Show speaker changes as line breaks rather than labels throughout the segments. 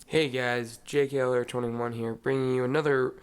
Hey guys, JKLR21 here, bringing you another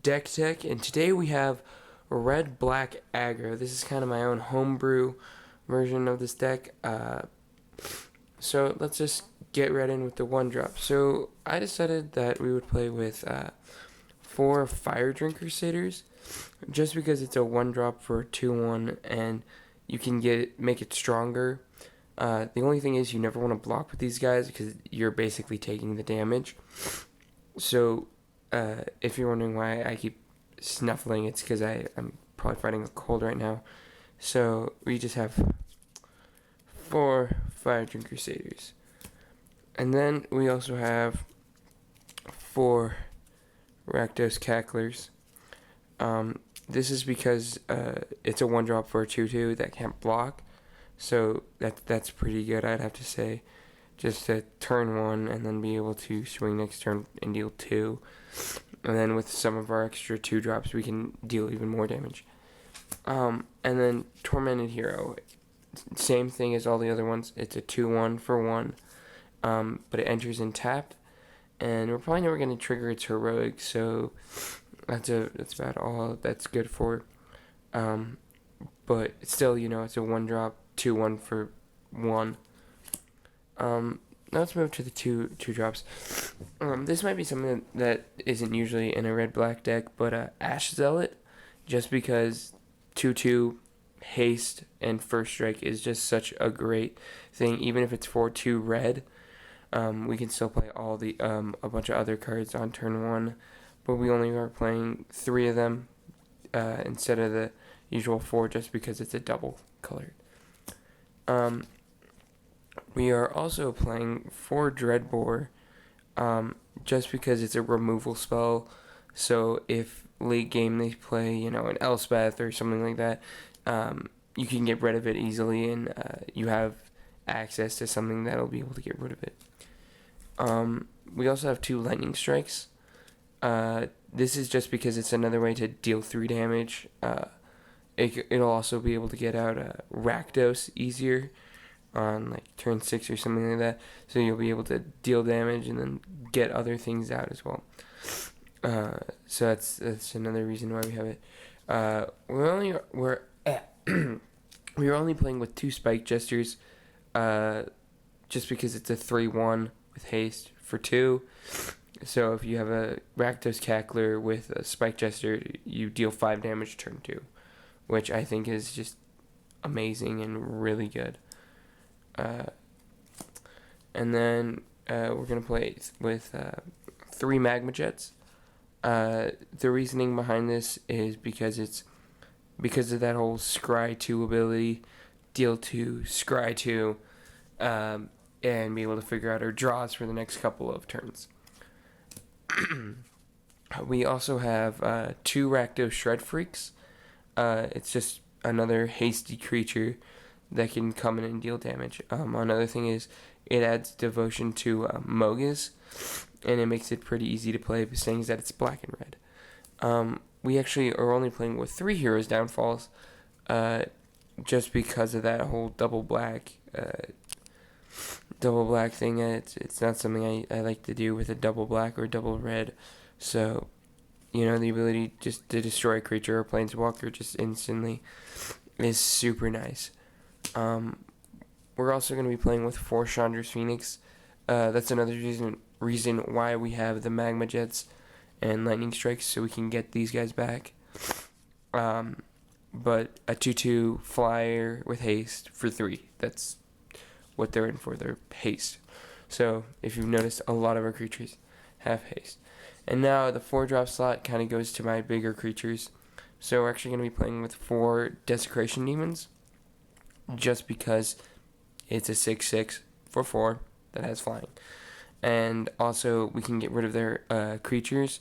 deck tech, and today we have Red Black Aggro. This is kind of my own homebrew version of this deck. So let's just get right in with the one drop. So I decided that we would play with 4 Fire Drink Crusaders, just because it's a one drop for a 2/1, and you can make it stronger. The only thing is you never want to block with these guys because you're basically taking the damage. So if you're wondering why I keep snuffling, it's because I'm probably fighting a cold right now. So we just have 4 Fire Drink Crusaders. And then we also have 4 Rakdos Cacklers. This is because it's a one drop for a 2/2 that can't block. So that's pretty good, I'd have to say. Just to turn 1 and then be able to swing next turn and deal 2. And then with some of our extra 2 drops, we can deal even more damage. And then Tormented Hero. Same thing as all the other ones. It's a 2/1 for 1. But it enters in tapped. And we're probably never going to trigger its heroic, so that's about all that's good for. But still, it's a one drop, 2/1 for 1. Now let's move to the two drops. This might be something that isn't usually in a red black deck, but Ash Zealot, just because 2/2 haste and first strike is just such a great thing. Even if it's 4/2 red, we can still play all the a bunch of other cards on turn 1, but we only are playing 3 of them instead of the usual 4, just because it's a double colored. We are also playing 4 Dreadbore, just because it's a removal spell. So if late game they play, an Elspeth or something like that, you can get rid of it easily, and you have access to something that'll be able to get rid of it. We also have 2 Lightning Strikes. This is just because it's another way to deal 3 damage. It'll also be able to get out Rakdos easier on like turn 6 or something like that, so you'll be able to deal damage and then get other things out as well. So that's another reason why we have it. We're only playing with 2 Spike Jesters, just because it's a 3/1 with haste for 2. So if you have a Rakdos Cackler with a Spike Jester, you deal 5 damage turn 2, which I think is just amazing and really good. And then we're going to play with 3 Magma Jets. The reasoning behind this is because of that whole Scry 2 ability, deal 2, Scry 2, and be able to figure out our draws for the next couple of turns. We also have 2 Rakdos Shred Freaks. It's just another hasty creature that can come in and deal damage. Another thing is it adds devotion to Mogus, and it makes it pretty easy to play, saying that it's black and red. We actually are only playing with 3 Heroes Downfalls, just because of that whole double black thing. It's not something I like to do with a double black or double red. So, the ability just to destroy a creature or planeswalker just instantly is super nice. We're also going to be playing with 4 Chandra's Phoenix. That's another reason why we have the Magma Jets and Lightning Strikes, so we can get these guys back. But a 2/2 flyer with haste for 3. That's what they're in for. They're haste. So if you've noticed, a lot of our creatures have haste. And now the 4 drop slot kind of goes to my bigger creatures. So we're actually going to be playing with 4 Desecration Demons, just because it's a 6/6 for 4 that has flying. And also we can get rid of their creatures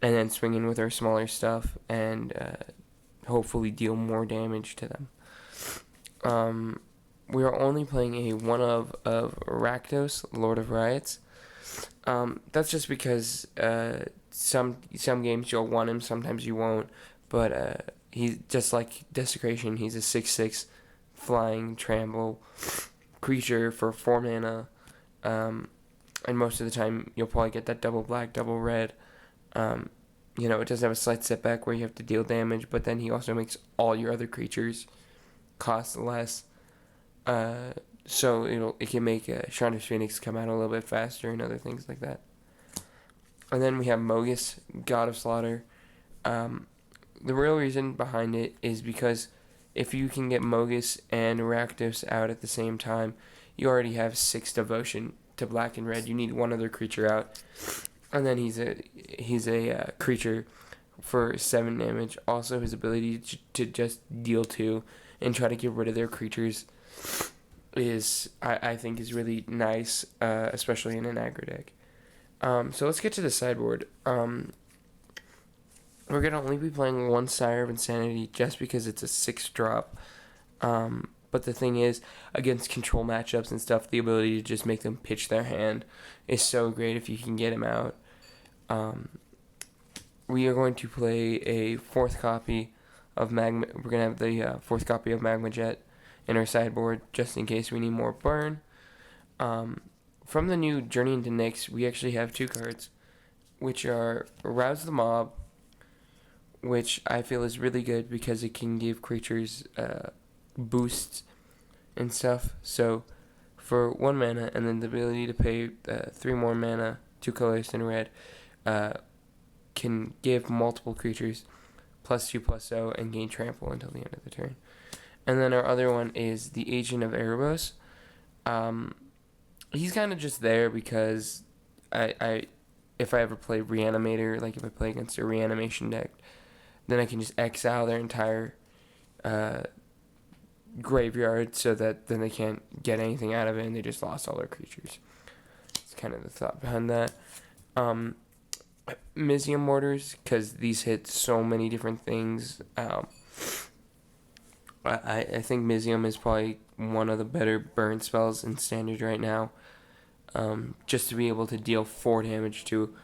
and then swing in with our smaller stuff and hopefully deal more damage to them. We are only playing a 1 of Rakdos, Lord of Riots. That's just because some games you'll want him, sometimes you won't. But he's just like Desecration. He's a 6/6 flying trample creature for 4 mana. and most of the time you'll probably get that double black, double red. It does have a slight setback where you have to deal damage, but then he also makes all your other creatures cost less. So it can make Chandra's Phoenix come out a little bit faster and other things like that. And then we have Mogus, God of Slaughter. The real reason behind it is because if you can get Mogus and Rakdos out at the same time, you already have 6 devotion to black and red. You need one other creature out, and then he's a creature for 7 damage. Also, his ability to just deal 2 and try to get rid of their creatures is I think is really nice, especially in an aggro deck. So let's get to the sideboard. We're going to only be playing one Sire of Insanity just because it's a 6-drop. But the thing is, against control matchups and stuff, the ability to just make them pitch their hand is so great if you can get him out. We are going to play a 4th copy of Magma. We're going to have the 4th copy of Magma Jet in our sideboard just in case we need more burn. From the new Journey into Nyx, we actually have 2 cards, which are Rouse the Mob, which I feel is really good because it can give creatures boosts and stuff. So for 1 mana, and then the ability to pay 3 more mana, 2 colors in red, can give multiple creatures +2/+0 and gain trample until the end of the turn. And then our other one is the Agent of Erebos. He's kind of just there because if I ever play Reanimator, like if I play against a reanimation deck, then I can just exile their entire graveyard so that then they can't get anything out of it and they just lost all their creatures. It's kind of the thought behind that. Mizzium Mortars, because these hit so many different things. I think Mizzium is probably one of the better burn spells in Standard right now. Just to be able to deal 4 damage to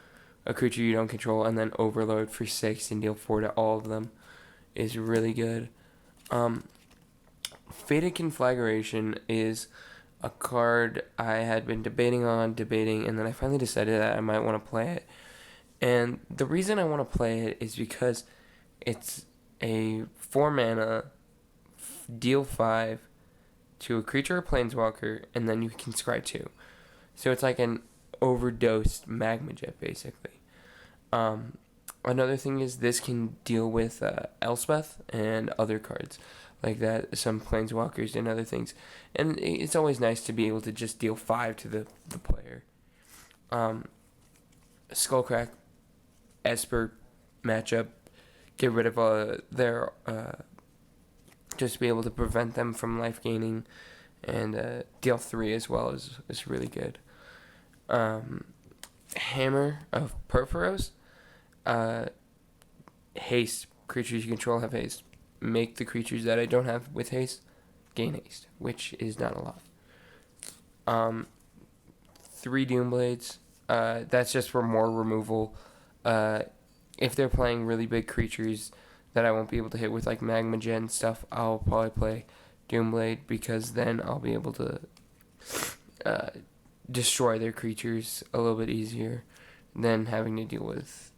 a creature you don't control and then overload for 6 and deal 4 to all of them is really good. Fated Conflagration is a card I had been debating, and then I finally decided that I might want to play it. And the reason I want to play it is because it's a 4 mana, deal 5 to a creature or planeswalker, and then you can scry 2. So it's like an overdosed Magma Jet, basically. Another thing is this can deal with Elspeth and other cards like that, some planeswalkers and other things. And it's always nice to be able to just deal 5 to the player. Skullcrack, Esper matchup, get rid of their... just be able to prevent them from life gaining, and deal 3 as well is really good. Hammer of Purphoros. Haste. Creatures you control have haste. Make the creatures that I don't have with haste gain haste, which is not a lot. 3 Doomblades. That's just for more removal. If they're playing really big creatures that I won't be able to hit with like Magma Jet and stuff, I'll probably play Doomblade because then I'll be able to destroy their creatures a little bit easier than having to deal with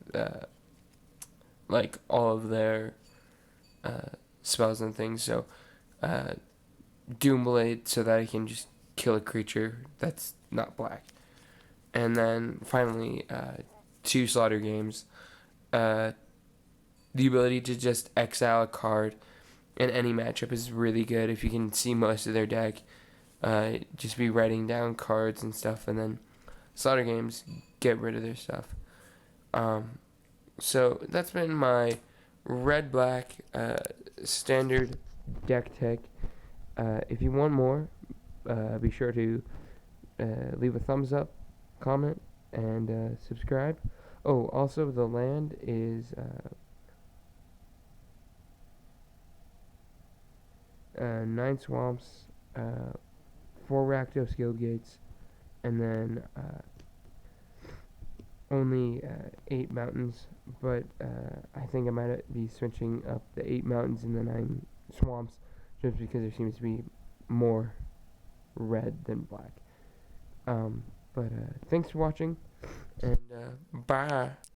like all of their spells and things. So Doomblade so that I can just kill a creature that's not black. And then finally 2 Slaughter Games. The ability to just exile a card in any matchup is really good. If you can see most of their deck, just be writing down cards and stuff, and then Slaughter Games, get rid of their stuff. So that's been my red-black standard deck tech. If you want more, be sure to leave a thumbs up, comment, and subscribe. Oh, also the land is 9 swamps, 4 Rakdos Guild Gates, and then only 8 mountains, but I think I might be switching up the 8 mountains and the 9 swamps just because there seems to be more red than black. But thanks for watching, and bye.